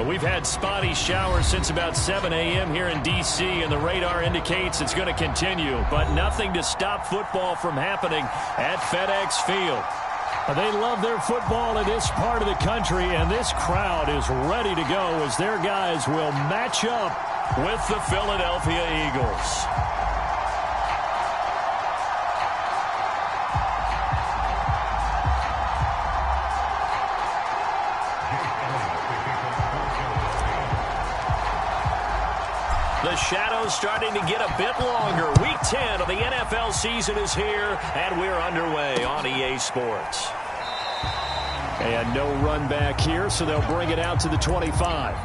We've had spotty showers since about 7 a.m. here in D.C., and the radar indicates it's going to continue, but nothing to stop football from happening at FedEx Field. They love their football in this part of the country, and this crowd is ready to go as their guys will match up with the Philadelphia Eagles. The shadow's starting to get a bit longer. Week 10 of the NFL season is here, and we're underway on EA Sports. And no run back here, so they'll bring it out to the 25.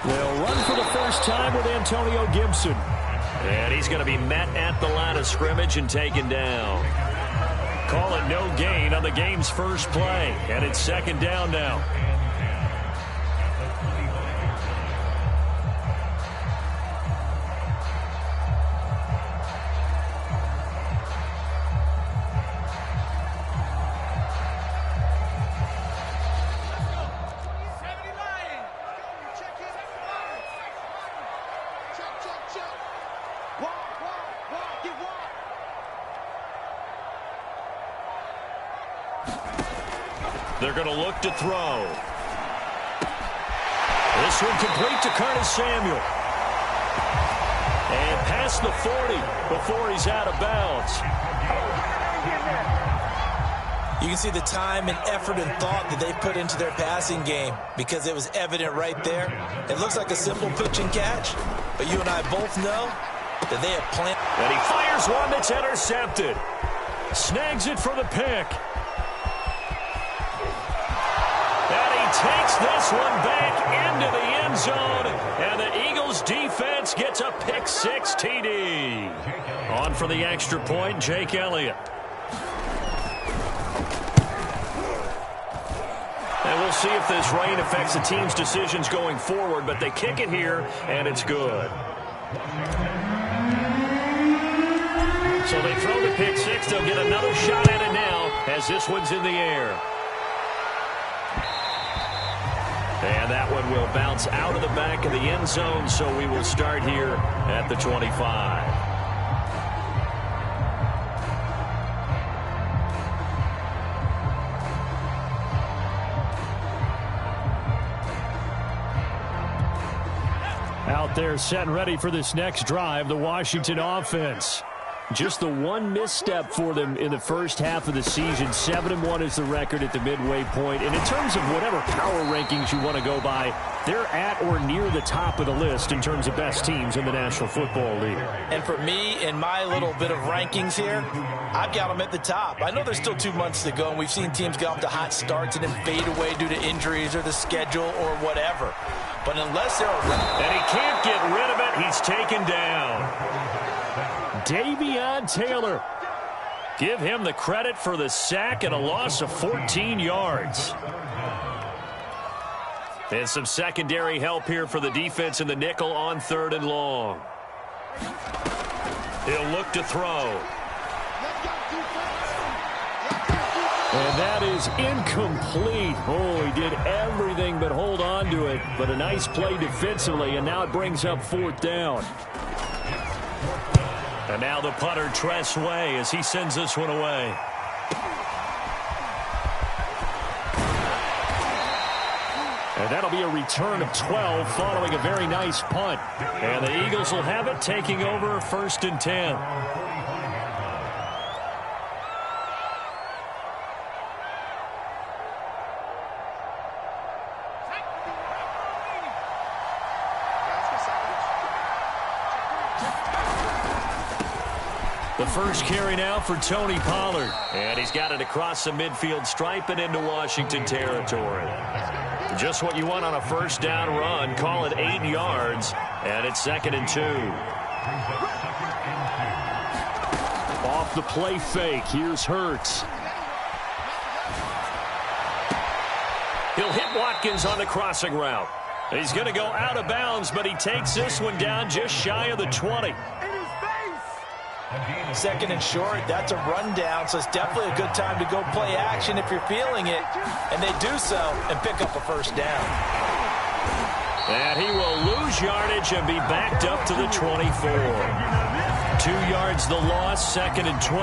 They'll run for the first time with Antonio Gibson. And he's going to be met at the line of scrimmage and taken down. Call it no gain on the game's first play. And it's second down now. They're going to look to throw. This one complete to Curtis Samuel. And past the 40 before he's out of bounds. You can see the time and effort and thought that they put into their passing game because it was evident right there. It looks like a simple pitch and catch, but you and I both know that they have planned. And he fires one that's intercepted. Snags it for the pick. Takes this one back into the end zone, and the Eagles defense gets a pick six TD. On for the extra point, Jake Elliott. And we'll see if this rain affects the team's decisions going forward, but they kick it here, and it's good. So they throw the pick six. They'll get another shot at it now as this one's in the air. And that one will bounce out of the back of the end zone, so we will start here at the 25. Out there set and ready for this next drive, the Washington offense. Just the one misstep for them in the first half of the season. 7-1 is the record at the midway point. And in terms of whatever power rankings you want to go by, they're at or near the top of the list in terms of best teams in the National Football League. And for me, in my little bit of rankings here, I've got them at the top. I know there's still 2 months to go, and we've seen teams get off to hot starts and then fade away due to injuries or the schedule or whatever. But unless they're around... And he can't get rid of it. He's taken down. Davion Taylor. Give him the credit for the sack and a loss of 14 yards. And some secondary help here for the defense in the nickel on 3rd and long. He'll look to throw. And that is incomplete. Oh, he did everything but hold on to it. But a nice play defensively, and now it brings up 4th down. And now the punter, Tress Way, as he sends this one away. And that'll be a return of 12 following a very nice punt. And the Eagles will have it, taking over 1st and 10. The first carry now for Tony Pollard. And he's got it across the midfield stripe and into Washington territory. Just what you want on a first down run. Call it 8 yards. And it's 2nd and 2. Off the play fake. Here's Hurts. He'll hit Watkins on the crossing route. He's going to go out of bounds, but he takes this one down just shy of the 20. Second and short, that's a rundown, so it's definitely a good time to go play action if you're feeling it. And they do so and pick up a first down. And he will lose yardage and be backed up to the 24. 2 yards the loss, second and 12.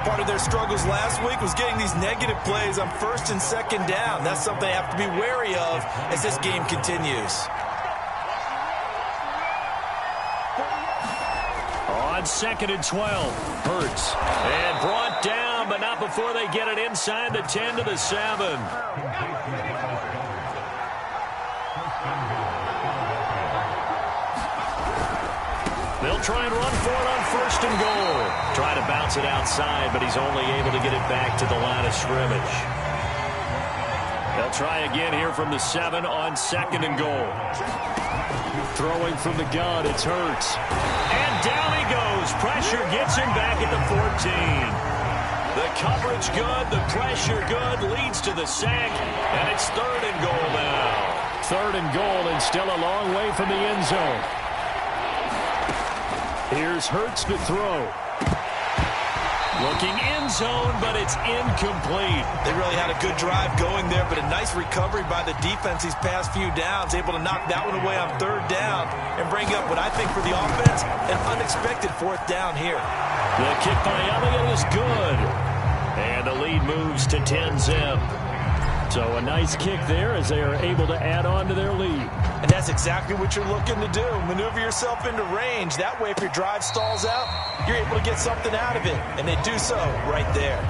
Part of their struggles last week was getting these negative plays on first and second down. That's something they have to be wary of as this game continues. On second and 12, Hurts. And brought down, but not before they get it inside the 10 to the 7. They'll try and run for it on first and goal. Try to bounce it outside, but he's only able to get it back to the line of scrimmage. They'll try again here from the 7 on second and goal. Throwing from the gun, it's Hurts. And down he goes. Pressure gets him back at the 14. The coverage good, the pressure good, leads to the sack, and it's third and goal now. Third and goal, and still a long way from the end zone. Here's Hurts to throw. Looking end zone, but it's incomplete. They really had a good drive going there, but a nice recovery by the defense these past few downs, able to knock that one away on third down and bring up what I think for the offense, an unexpected fourth down here. The kick by Elliott is good. And the lead moves to 10-zip. So a nice kick there as they are able to add on to their lead. And that's exactly what you're looking to do. Maneuver yourself into range. That way, if your drive stalls out, you're able to get something out of it. And they do so right there.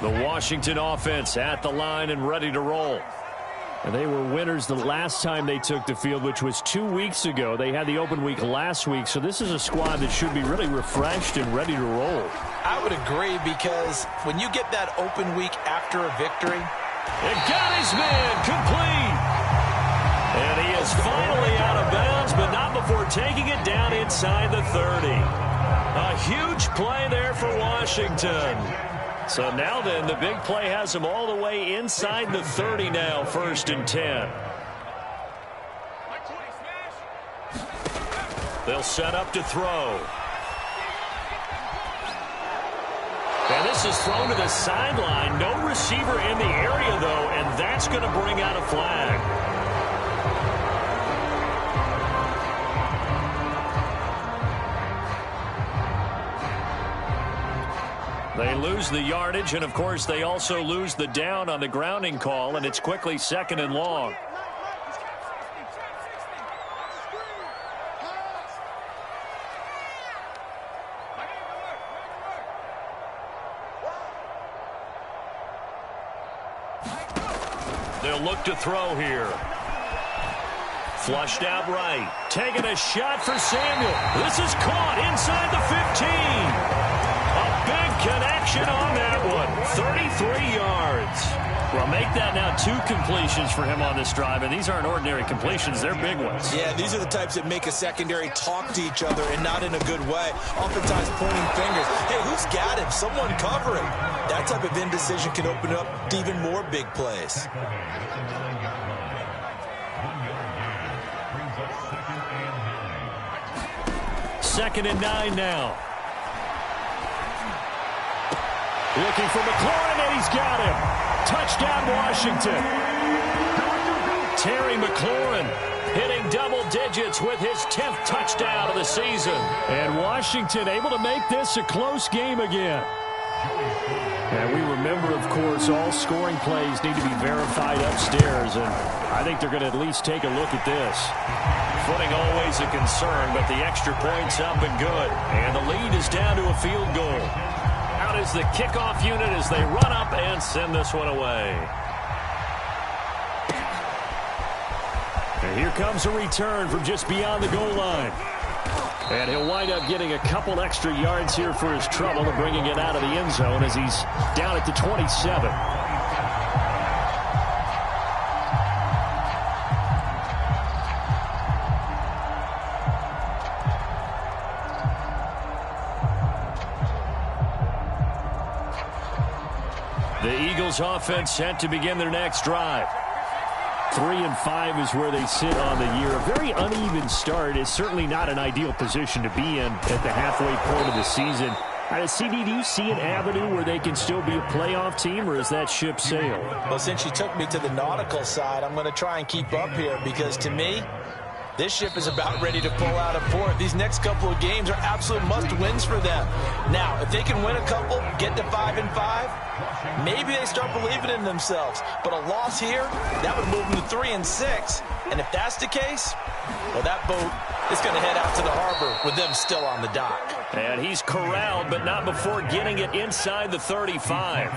The Washington offense at the line and ready to roll. And they were winners the last time they took the field, which was 2 weeks ago. They had the open week last week, so this is a squad that should be really refreshed and ready to roll. I would agree, because when you get that open week after a victory. It got his man complete. And he is finally out of bounds, but not before taking it down inside the 30. A huge play there for Washington. So now then, the big play has him all the way inside the 30 now, first and 10. They'll set up to throw. And this is thrown to the sideline. No receiver in the area, though, and that's going to bring out a flag. They lose the yardage, and, of course, they also lose the down on the grounding call, and it's quickly second and long. They'll look to throw here. Flushed out right. Taking a shot for Samuel. This is caught inside the 15. A big connection on that one. 33 yards. Well, make that now 2 completions for him on this drive, and these aren't ordinary completions. They're big ones. Yeah, these are the types that make a secondary talk to each other, and not in a good way. Oftentimes pointing fingers. Hey, who's got him? Someone cover him. That type of indecision can open up to even more big plays. Second and 9 now. Looking for McLaurin, and he's got him. Touchdown, Washington. Terry McLaurin hitting double digits with his 10th touchdown of the season. And Washington able to make this a close game again. And we remember, of course, all scoring plays need to be verified upstairs, and I think they're going to at least take a look at this. Footing always a concern, but the extra point's up and good. And the lead is down to a field goal. Out is the kickoff unit as they run up and send this one away. And here comes a return from just beyond the goal line. And he'll wind up getting a couple extra yards here for his trouble and bringing it out of the end zone as he's down at the 27. The Eagles offense set to begin their next drive. 3-5 is where they sit on the year. A very uneven start is certainly not an ideal position to be in at the halfway point of the season. CD, do you see an avenue where they can still be a playoff team, or is that ship sailed? Well, since you took me to the nautical side, I'm going to try and keep up here because, to me, this ship is about ready to pull out of port. These next couple of games are absolute must-wins for them. Now, if they can win a couple, get to 5-5, maybe they start believing in themselves. But a loss here, that would move them to 3-6. And if that's the case, well, that boat is going to head out to the harbor with them still on the dock. And he's corralled, but not before getting it inside the 35.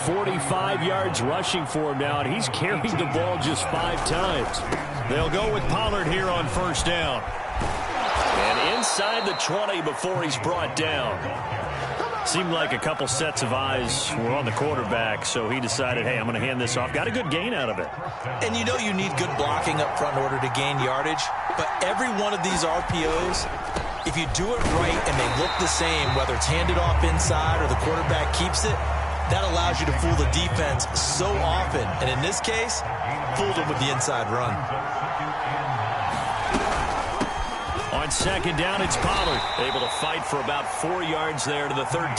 45 yards rushing for him now, and he's carried the ball just 5 times. They'll go with Pollard here on first down. And inside the 20 before he's brought down. Seemed like a couple sets of eyes were on the quarterback, so he decided, hey, I'm going to hand this off. Got a good gain out of it. And you know you need good blocking up front in order to gain yardage, but every one of these RPOs, if you do it right and they look the same, whether it's handed off inside or the quarterback keeps it, that allows you to fool the defense so often. And in this case, fooled them with the inside run. On second down, it's Pollard. Able to fight for about 4 yards there to the 13.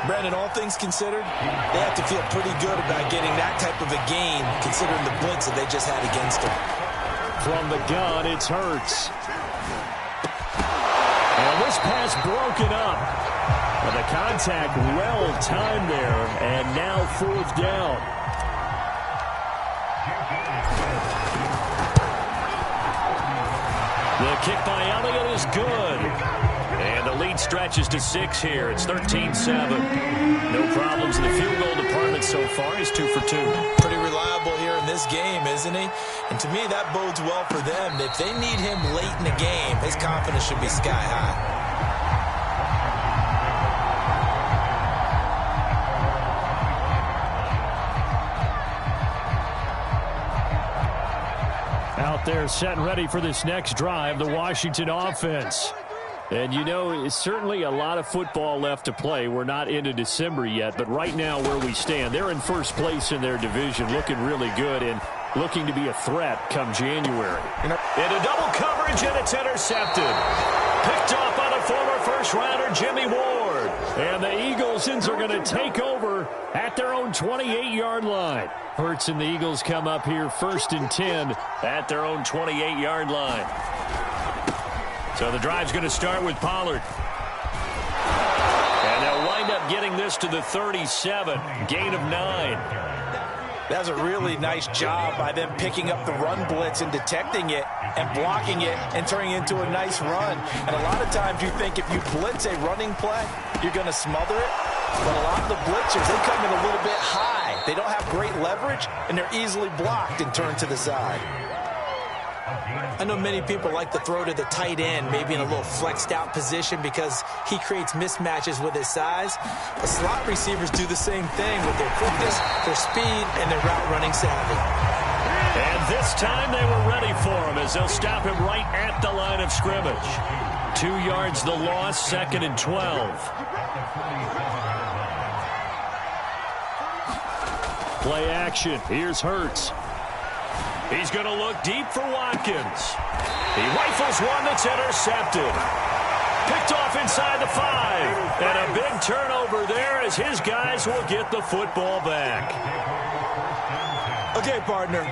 Brandon, all things considered, they have to feel pretty good about getting that type of a gain, considering the blitz that they just had against them. From the gun, it's Hurts. And this pass broken up. But the contact well timed there, and now fourth down. The kick by Elliott is good. And the lead stretches to 6 here. It's 13-7. No problems in the field goal department so far. He's 2 for 2. Pretty reliable here in this game, isn't he? And to me, that bodes well for them. If they need him late in the game, his confidence should be sky high. Out there set and ready for this next drive, the Washington offense. And, you know, it's certainly a lot of football left to play. We're not into December yet, but right now where we stand, they're in first place in their division, looking really good and looking to be a threat come January. Into double coverage, and it's intercepted. Picked off by the former first-rounder Jimmy Ward. And the Eaglesons are going to take over at their own 28-yard line. Hurts and the Eagles come up here 1st and 10 at their own 28-yard line. So the drive's going to start with Pollard. And they'll wind up getting this to the 37. Gain of 9. That's a really nice job by them picking up the run blitz and detecting it and blocking it and turning it into a nice run. And a lot of times you think if you blitz a running play, you're going to smother it. But a lot of the blitzers, they come in a little bit high. They don't have great leverage, and they're easily blocked and turned to the side. I know many people like to throw to the tight end, maybe in a little flexed out position because he creates mismatches with his size. But slot receivers do the same thing with their quickness, their speed, and their route running savvy. And this time they were ready for him as they'll stop him right at the line of scrimmage. 2 yards the loss, 2nd and 12. Play action. Here's Hurts. He's going to look deep for Watkins. He rifles one that's intercepted. Picked off inside the 5. And a big turnover there as his guys will get the football back. Okay, partner.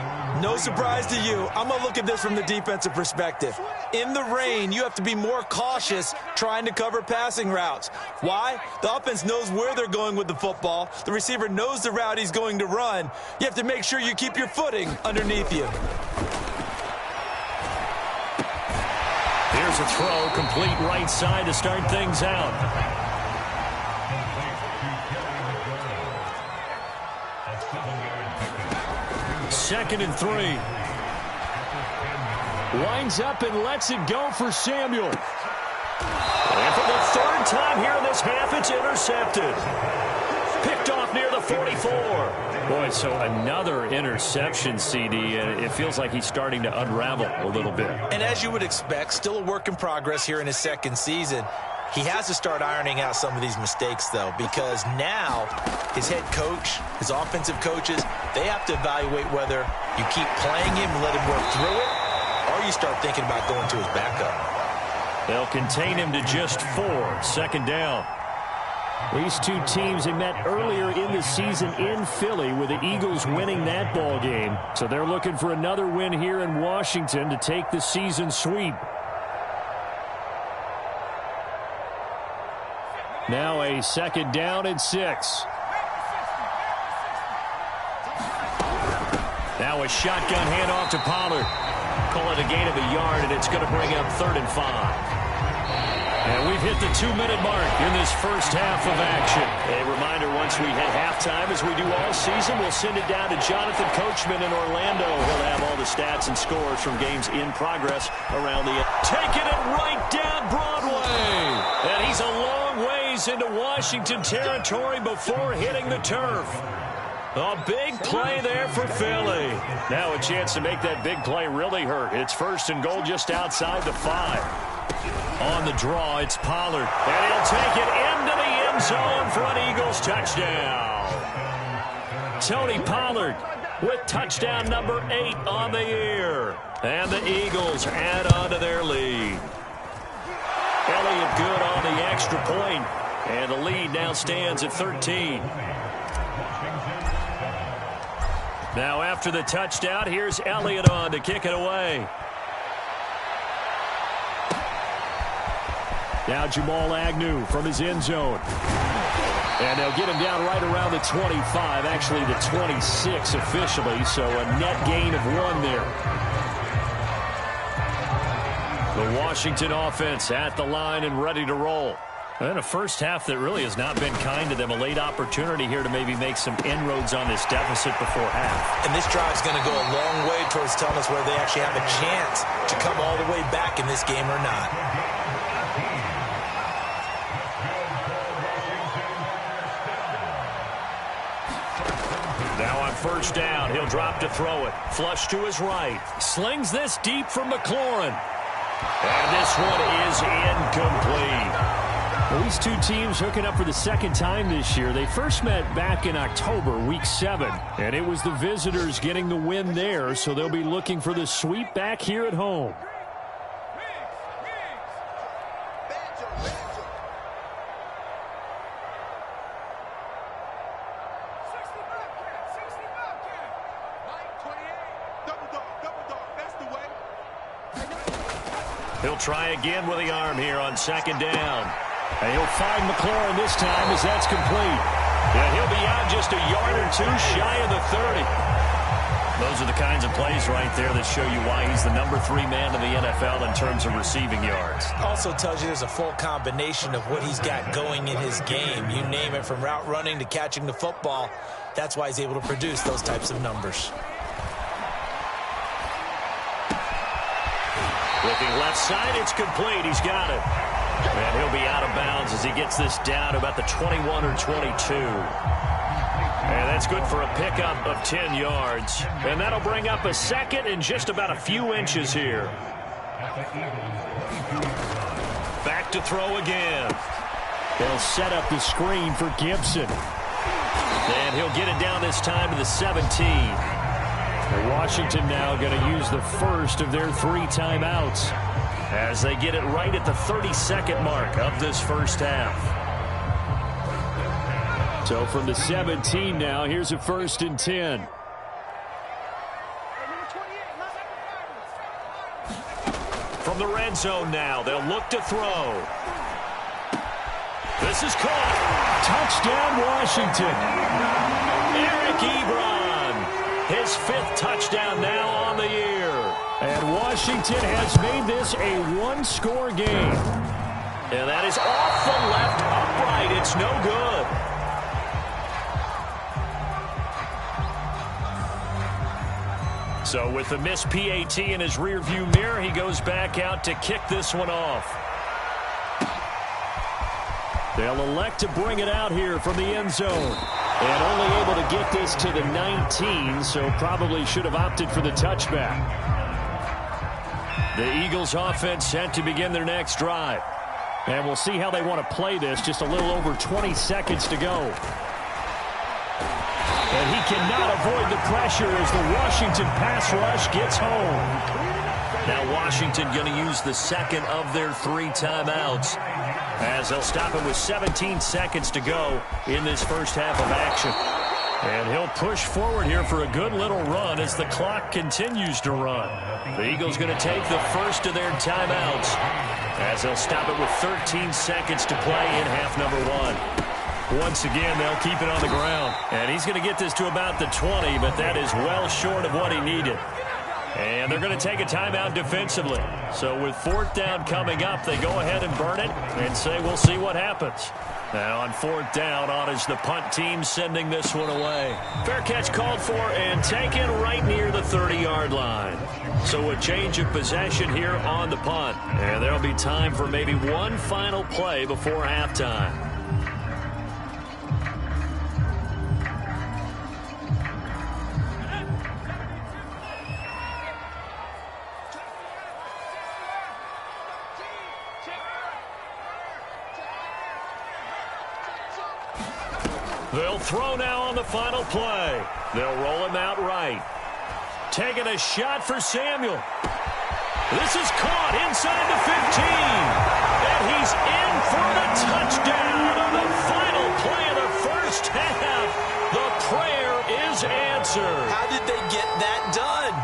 No surprise to you. I'm going to look at this from the defensive perspective. In the rain, you have to be more cautious trying to cover passing routes. Why? The offense knows where they're going with the football. The receiver knows the route he's going to run. You have to make sure you keep your footing underneath you. Here's a throw, complete right side to start things out. Second and 3. Winds up and lets it go for Samuel. And for the third time here in this half, it's intercepted. Picked off near the 44. Boy, so another interception, CD, and it feels like he's starting to unravel a little bit. And as you would expect, still a work in progress here in his second season. He has to start ironing out some of these mistakes, though, because now his head coach, his offensive coaches, they have to evaluate whether you keep playing him and let him work through it, or you start thinking about going to his backup. They'll contain him to just 4. Second down. These two teams, they met earlier in the season in Philly with the Eagles winning that ball game. So they're looking for another win here in Washington to take the season sweep. Now a second down and 6. Now a shotgun handoff to Pollard. Call it a gain of a yard, and it's going to bring up 3rd and 5. And we've hit the 2-minute mark in this first half of action. A reminder, once we hit halftime, as we do all season, we'll send it down to Jonathan Coachman in Orlando. He'll have all the stats and scores from games in progress around the end. Taking it right down Broadway. And he's a long ways into Washington territory before hitting the turf. A big play there for Philly. Now a chance to make that big play really hurt. It's 1st and goal just outside the 5. On the draw, it's Pollard. And he'll take it into the end zone for an Eagles touchdown. Tony Pollard with touchdown number 8 on the year. And the Eagles add on to their lead. Elliott good on the extra point. And the lead now stands at 13. Now after the touchdown, here's Elliott on to kick it away. Now Jamal Agnew from his end zone. And they'll get him down right around the 25, actually the 26 officially, so a net gain of 1 there. The Washington offense at the line and ready to roll. And a first half that really has not been kind to them. A late opportunity here to maybe make some inroads on this deficit before half. And this drive's going to go a long way towards telling us whether they actually have a chance to come all the way back in this game or not. Now on first down, he'll drop to throw it. Flush to his right. Slings this deep for McLaurin. And this one is incomplete. Well, these two teams hooking up for the second time this year. They first met back in October, week 7. And it was the visitors getting the win there, so they'll be looking for the sweep back here at home. He'll try again with the arm here on second down. And he'll find McLaurin this time as that's complete. And he'll be out just a yard or 2 shy of the 30. Those are the kinds of plays right there that show you why he's the number 3 man in the NFL in terms of receiving yards. Also tells you there's a full combination of what he's got going in his game. You name it, from route running to catching the football. That's why he's able to produce those types of numbers. Looking left side, it's complete. He's got it. And he'll be out of bounds as he gets this down to about the 21 or 22. And that's good for a pickup of 10 yards. And that'll bring up a second and just about a few inches here. Back to throw again. They'll set up the screen for Gibson. And he'll get it down this time to the 17. Washington now going to use the first of their 3 timeouts as they get it right at the 32nd mark of this first half. So from the 17 now, here's a 1st and 10. From the red zone now, they'll look to throw. This is caught. Touchdown, Washington. Eric Ebron, his 5th touchdown now on the year. And Washington has made this a 1-score game. And that is off the left upright. It's no good. So with the missed PAT in his rearview mirror, he goes back out to kick this one off. They'll elect to bring it out here from the end zone. And only able to get this to the 19, so probably should have opted for the touchback. The Eagles offense set to begin their next drive. And we'll see how they want to play this. Just a little over 20 seconds to go. And he cannot avoid the pressure as the Washington pass rush gets home. Now Washington going to use the second of their 3 timeouts, as they'll stop him with 17 seconds to go in this first half of action. And he'll push forward here for a good little run as the clock continues to run. The Eagles going to take the first of their timeouts, as they'll stop it with 13 seconds to play in half number 1. Once again, they'll keep it on the ground. And he's going to get this to about the 20, but that is well short of what he needed. And they're going to take a timeout defensively. So with 4th down coming up, they go ahead and burn it and say we'll see what happens. Now on 4th down, on is the punt team sending this one away. Fair catch called for and taken right near the 30-yard line. So a change of possession here on the punt. And there'll be time for maybe one final play before halftime. They'll throw now on the final play. They'll roll him out right. Taking a shot for Samuel. This is caught inside the 15. And he's in for the touchdown on the final play of the first half. The prayer is answered. How did they get that done?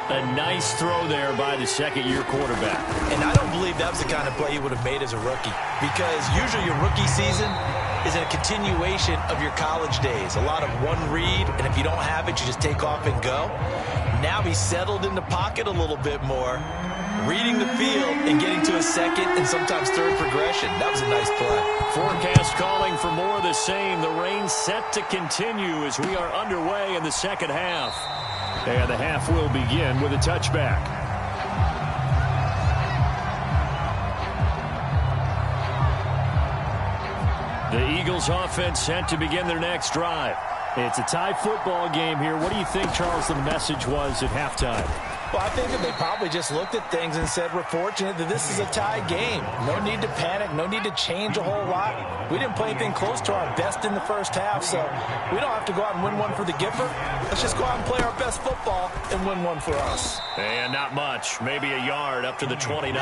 A nice throw there by the second-year quarterback. And I don't believe that was the kind of play he would have made as a rookie, because usually your rookie season is a continuation of your college days. A lot of one read, and if you don't have it, you just take off and go. Now he's settled in the pocket a little bit more, reading the field and getting to a second and sometimes third progression. That was a nice play. Forecast calling for more of the same. The rain set to continue as we are underway in the second half. And the half will begin with a touchback. The Eagles offense set to begin their next drive. It's a tie football game here. What do you think, Charles, the message was at halftime? Well, I think that they probably just looked at things and said, we're fortunate that this is a tie game. No need to panic. No need to change a whole lot. We didn't play anything close to our best in the first half, so we don't have to go out and win one for the Gipper. Let's just go out and play our best football and win one for us. And not much. Maybe a yard up to the 29.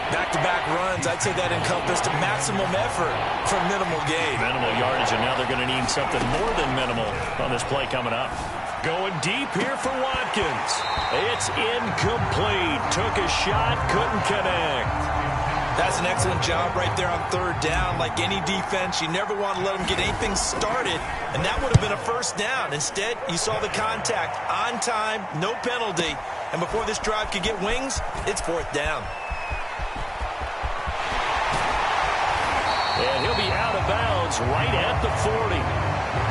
Back-to-back runs, I'd say that encompassed maximum effort for minimal gain. Minimal yardage, and now they're going to need something more than minimal on this play coming up. Going deep here for Watkins. It's incomplete. Took a shot, couldn't connect. That's an excellent job right there on 3rd down. Like any defense, you never want to let them get anything started, and that would have been a first down. Instead, you saw the contact on time, no penalty, and before this drive could get wings, it's 4th down. And he'll be out of bounds right at the 40.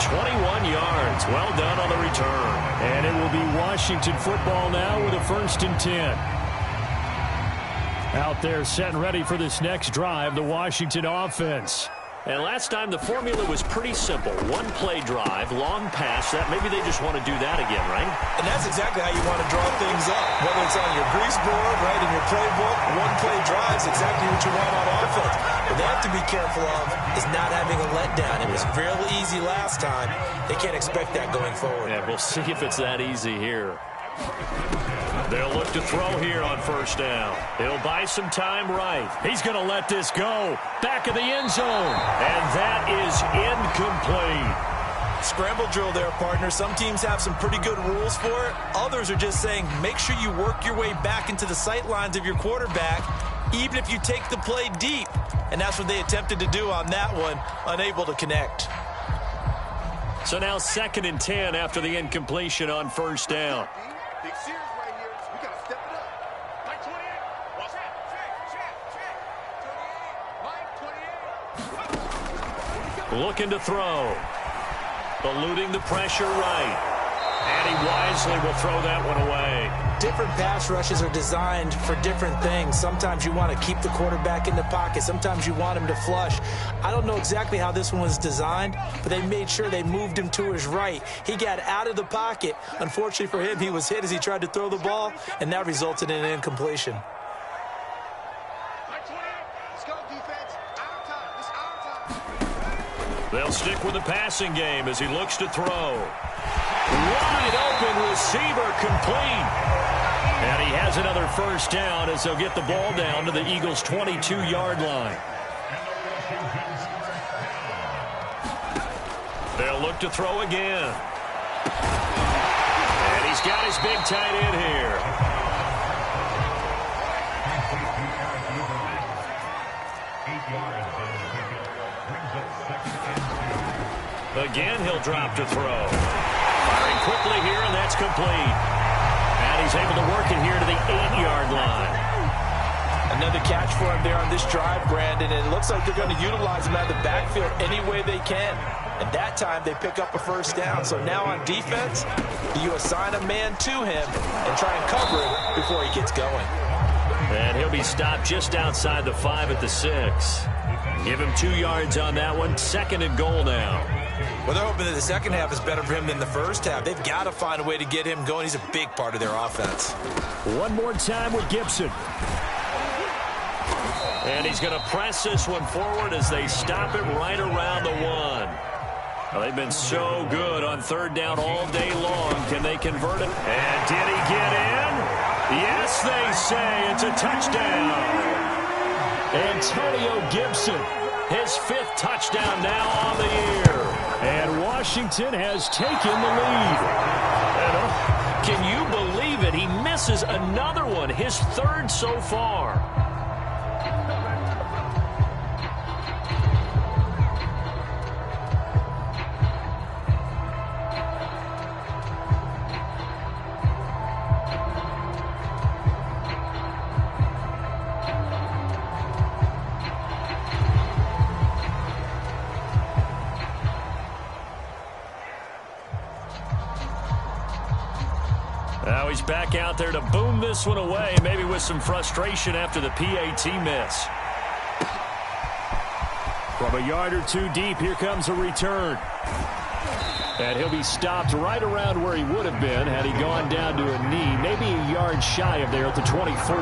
21 yards. Well done on the return. And it will be Washington football now with a 1st and 10. Out there set and ready for this next drive, the Washington offense. And last time the formula was pretty simple. One play drive, long pass. That maybe they just want to do that again, right? And that's exactly how you want to draw things up. Whether it's on your grease board, right, in your playbook, one play drive is exactly what you want on offense. What they have to be careful of is not having a letdown. It was real easy last time. They can't expect that going forward. Yeah, we'll see if it's that easy here. They'll look to throw here on 1st down. He'll buy some time right. He's going to let this go. Back of the end zone. And that is incomplete. Scramble drill there, partner. Some teams have some pretty good rules for it. Others are just saying, make sure you work your way back into the sight lines of your quarterback, even if you take the play deep. And that's what they attempted to do on that one, unable to connect. So now 2nd and 10 after the incompletion on 1st down. Looking to throw. Eluding the pressure right. And he wisely will throw that one away. Different pass rushes are designed for different things. Sometimes you want to keep the quarterback in the pocket. Sometimes you want him to flush. I don't know exactly how this one was designed, but they made sure they moved him to his right. He got out of the pocket. Unfortunately for him, he was hit as he tried to throw the ball, and that resulted in an incompletion. They'll stick with the passing game as he looks to throw. Wide open receiver, complete. And he has another first down as they'll get the ball down to the Eagles' 22-yard line. They'll look to throw again. And he's got his big tight end here. Again, he'll drop to throw. Firing quickly here, and that's complete. And he's able to work it here to the 8-yard line. Another catch for him there on this drive, Brandon, and it looks like they're going to utilize him out of the backfield any way they can. And that time, they pick up a first down. So now on defense, you assign a man to him and try and cover him before he gets going. And he'll be stopped just outside the 5 at the 6. Give him 2 yards on that one. 2nd and goal now. Well, they're hoping that the second half is better for him than the first half. They've got to find a way to get him going. He's a big part of their offense. One more time with Gibson. And he's going to press this one forward as they stop it right around the 1. Well, they've been so good on 3rd down all day long. Can they convert it? And did he get in? Yes, they say it's a touchdown. Antonio Gibson, his 5th touchdown now on the year. And Washington has taken the lead. And, can you believe it? He misses another one, his 3rd so far. Now he's back out there to boom this one away, maybe with some frustration after the PAT miss. From a yard or 2 deep, here comes a return. And he'll be stopped right around where he would have been had he gone down to a knee, maybe a yard shy of there at the 24.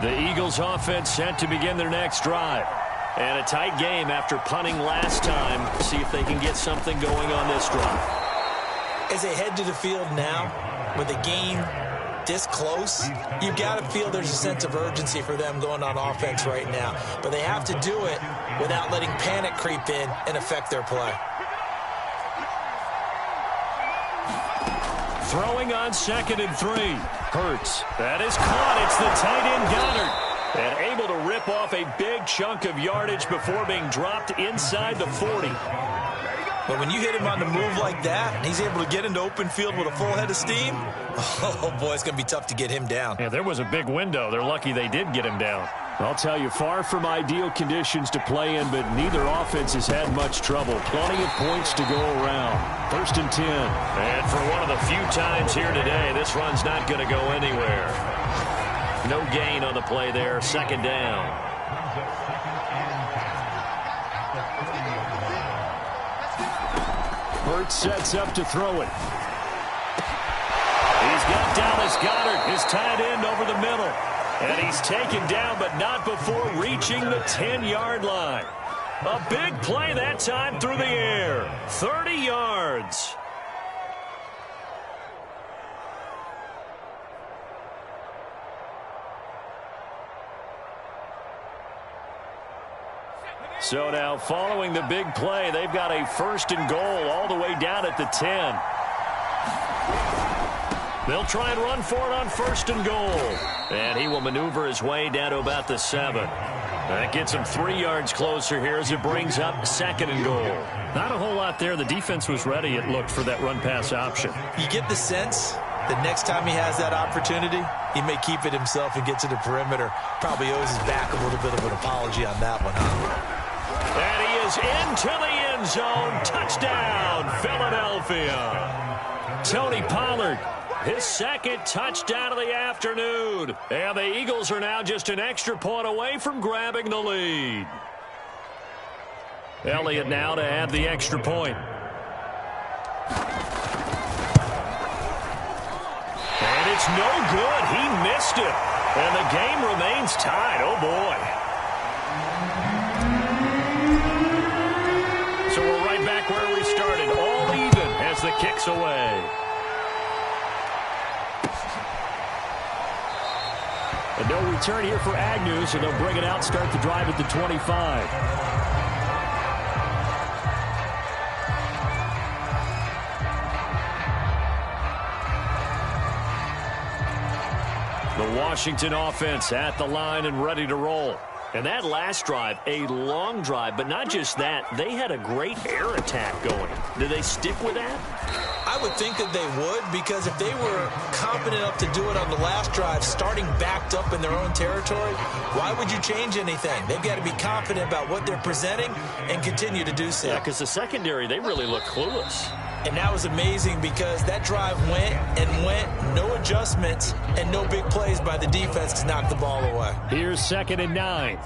The Eagles offense set to begin their next drive. And a tight game after punting last time. See if they can get something going on this drive. As they head to the field now, with a game this close, you've got to feel there's a sense of urgency for them going on offense right now. But they have to do it without letting panic creep in and affect their play. Throwing on 2nd and 3. Hurts. That is caught. It's the tight end Goddard. And able to rip off a big chunk of yardage before being dropped inside the 40. But when you hit him on the move like that, and he's able to get into open field with a full head of steam, oh boy, it's going to be tough to get him down. Yeah, there was a big window. They're lucky they did get him down. I'll tell you, far from ideal conditions to play in, but neither offense has had much trouble. Plenty of points to go around. 1st and 10. And for one of the few times here today, this run's not going to go anywhere. No gain on the play there. 2nd down. Hurts sets up to throw it. He's got Dallas Goedert, his tight end, over the middle. And he's taken down, but not before reaching the 10-yard line. A big play that time through the air. 30 yards. So now, following the big play, they've got a 1st and goal all the way down at the 10. They'll try and run for it on 1st and goal. And he will maneuver his way down to about the 7. That gets him 3 yards closer here as it brings up 2nd and goal. Not a whole lot there. The defense was ready, it looked, for that run-pass option. You get the sense The next time he has that opportunity, he may keep it himself and get to the perimeter. Probably owes his back a little bit of an apology on that one, huh? And he is into the end zone. Touchdown, Philadelphia. Tony Pollard, his second touchdown of the afternoon. And the Eagles are now just an extra point away from grabbing the lead. Elliott now to add the extra point. And it's no good. He missed it. And the game remains tied. Oh, boy. So we're right back where we started. All even as the kick's away. And no return here for Agnew, so they'll bring it out, start the drive at the 25. The Washington offense at the line and ready to roll. And that last drive, a long drive, but not just that. They had a great air attack going. Do they stick with that? I would think that they would, because if they were confident enough to do it on the last drive, starting backed up in their own territory, why would you change anything? They've got to be confident about what they're presenting and continue to do so. Yeah, because the secondary, they really look clueless. And that was amazing because that drive went and went, no adjustments, and no big plays by the defense to knock the ball away. Here's 2nd and 9.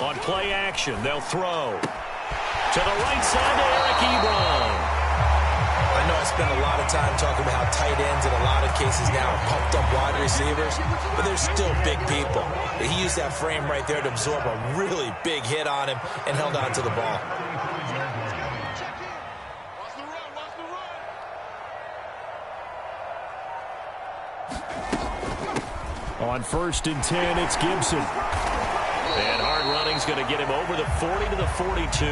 On play action, they'll throw. To the right side to Eric Ebron. I know I spent a lot of time talking about how tight ends in a lot of cases now are pumped up wide receivers, but they're still big people. He used that frame right there to absorb a really big hit on him and held on to the ball. On 1st and 10, it's Gibson. And hard running's going to get him over the 40 to the 42.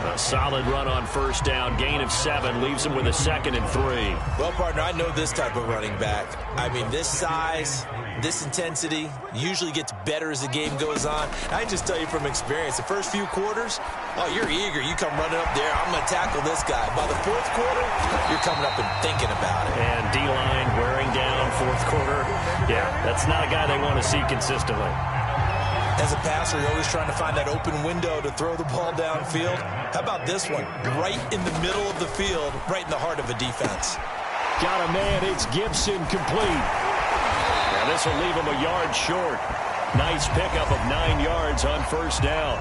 A solid run on 1st down. Gain of 7 leaves him with a 2nd and 3. Well, partner, I know this type of running back. I mean, this size, this intensity usually gets better as the game goes on. I just tell you from experience, the first few quarters, oh, you're eager. You come running up there. I'm going to tackle this guy. By the 4th quarter, you're coming up and thinking about it. And D-line wearing down 4th quarter. Yeah, that's not a guy they want to see consistently. As a passer, you're always trying to find that open window to throw the ball downfield. How about this one? Right in the middle of the field, right in the heart of a defense. Got a man. It's Gibson complete. Now this will leave him a yard short. Nice pickup of 9 yards on 1st down.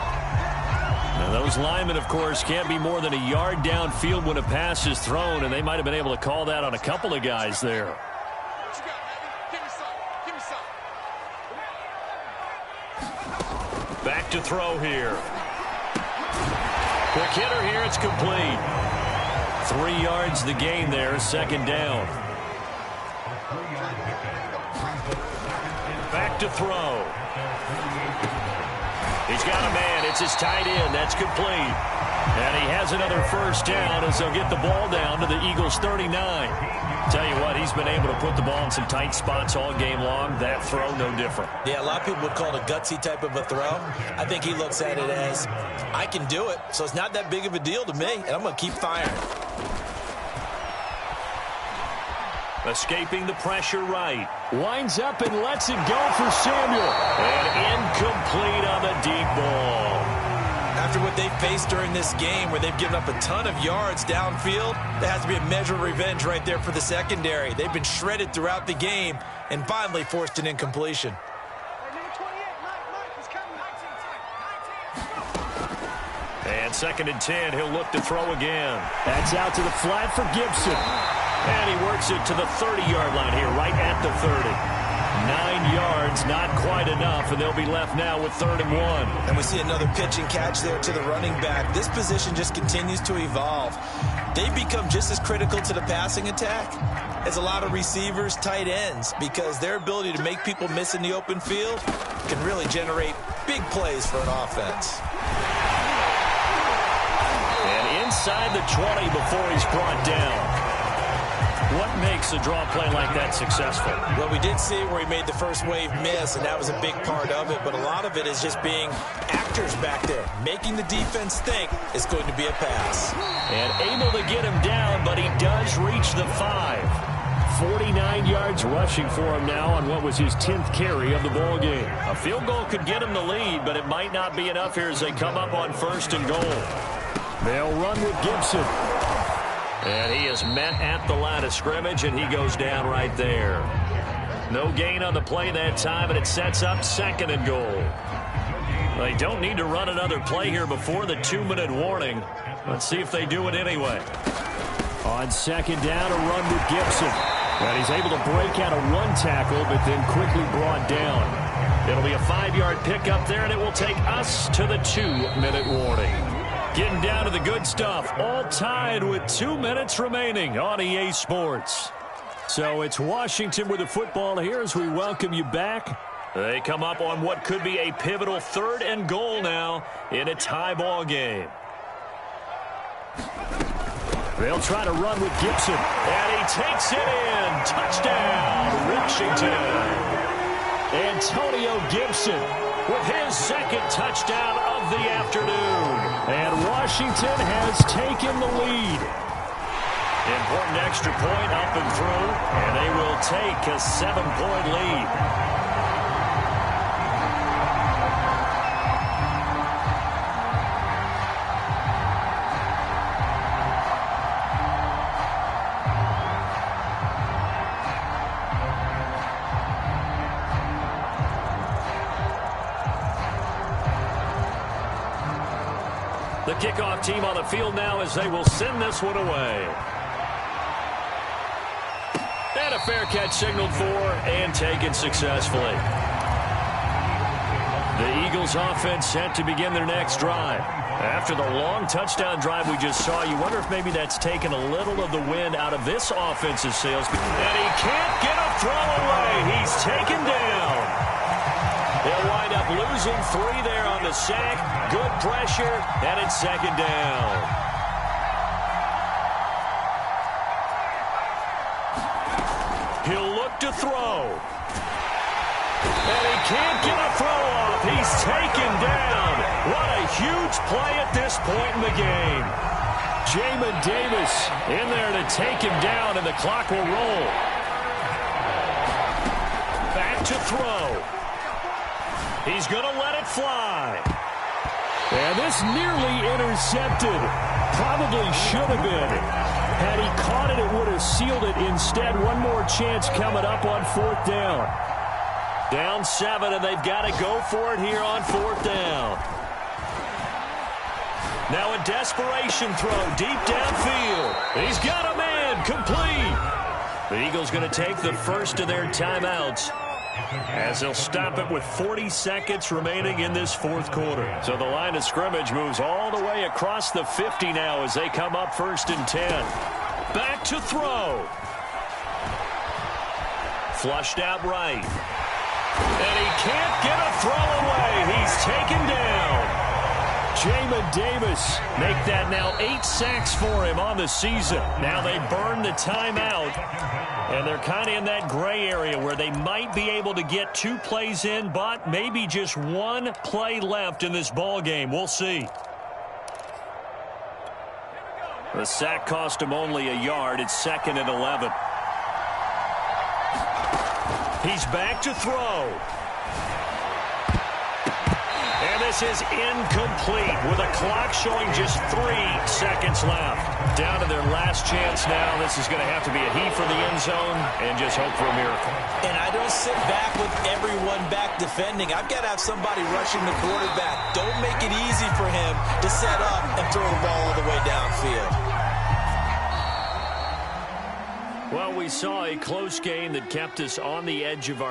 Now those linemen, of course, can't be more than a yard downfield when a pass is thrown, and they might have been able to call that on a couple of guys there. Back to throw here. Quick hitter here. It's complete. 3 yards the gain there. 2nd down. Back to throw. He's got a man. It's his tight end. That's complete. And he has another 1st down as they'll get the ball down to the Eagles' 39. Tell you what, he's been able to put the ball in some tight spots all game long. That throw, no different. Yeah, a lot of people would call it a gutsy type of a throw. I think he looks at it as, I can do it, so it's not that big of a deal to me, and I'm going to keep firing. Escaping the pressure right. Winds up and lets it go for Samuel. And incomplete on the deep ball. After what they've faced during this game where they've given up a ton of yards downfield, there has to be a measure of revenge right there for the secondary. They've been shredded throughout the game and finally forced an incompletion. And 2nd and 10, he'll look to throw again. That's out to the flat for Gibson. And he works it to the 30-yard line here, right at the 30. 9 yards, not quite enough, and they'll be left now with 3rd and 1. And we see another pitch and catch there to the running back. This position just continues to evolve. They become just as critical to the passing attack as a lot of receivers, tight ends, because their ability to make people miss in the open field can really generate big plays for an offense. And inside the 20 before he's brought down. What makes a draw play like that successful? Well, we did see where he made the first wave miss, and that was a big part of it. But a lot of it is just being accurate Rodgers back there, making the defense think it's going to be a pass. And able to get him down, but he does reach the 5. 49 yards rushing for him now on what was his 10th carry of the ball game. A field goal could get him the lead, but it might not be enough here as they come up on 1st and goal. They'll run with Gibson. And he is met at the line of scrimmage, and he goes down right there. No gain on the play that time, and it sets up 2nd and goal. They don't need to run another play here before the 2-minute warning. Let's see if they do it anyway. On 2nd down, a run with Gibson. And he's able to break out of 1 tackle, but then quickly brought down. It'll be a 5-yard pickup there, and it will take us to the 2-minute warning. Getting down to the good stuff, all tied with 2 minutes remaining on EA Sports. So it's Washington with the football here as we welcome you back. They come up on what could be a pivotal 3rd and goal now in a tie ball game. They'll try to run with Gibson, and he takes it in. Touchdown, Washington. Antonio Gibson with his 2nd touchdown of the afternoon. And Washington has taken the lead. Important extra point up and through, and they will take a 7-point lead. The kickoff team on the field now as they will send this one away. And a fair catch signaled for and taken successfully. The Eagles offense set to begin their next drive. After the long touchdown drive we just saw, you wonder if maybe that's taken a little of the wind out of this offensive sails. And he can't get a throw away. He's taken down. They'll wind up losing 3 there on the sack. Good pressure, and it's 2nd down. He'll look to throw. And he can't get a throw off. He's taken down. What a huge play at this point in the game. Jamin Davis in there to take him down, and the clock will roll. Back to throw. He's going to let it fly. And this nearly intercepted. Probably should have been. Had he caught it, it would have sealed it. Instead, one more chance coming up on 4th down. Down 7, and they've got to go for it here on 4th down. Now a desperation throw deep downfield. He's got a man, complete. The Eagles going to take the first of their timeouts, as they'll stop it with 40 seconds remaining in this 4th quarter. So the line of scrimmage moves all the way across the 50 now as they come up 1st and 10. Back to throw. Flushed out right. And he can't get a throw away. He's taken down. Jamin Davis make that now 8 sacks for him on the season. Now they burn the timeout. And they're kind of in that gray area where they might be able to get 2 plays in, but maybe just 1 play left in this ball game. We'll see. The sack cost him only a yard. It's 2nd and 11. He's back to throw. And this is incomplete with a clock showing just 3 seconds left. Down to their last chance now. This is going to have to be a heave for the end zone and just hope for a miracle. And I don't sit back with everyone back defending. I've got to have somebody rushing the quarterback. Don't make it easy for him to set up and throw the ball all the way downfield. Well, we saw a close game that kept us on the edge of our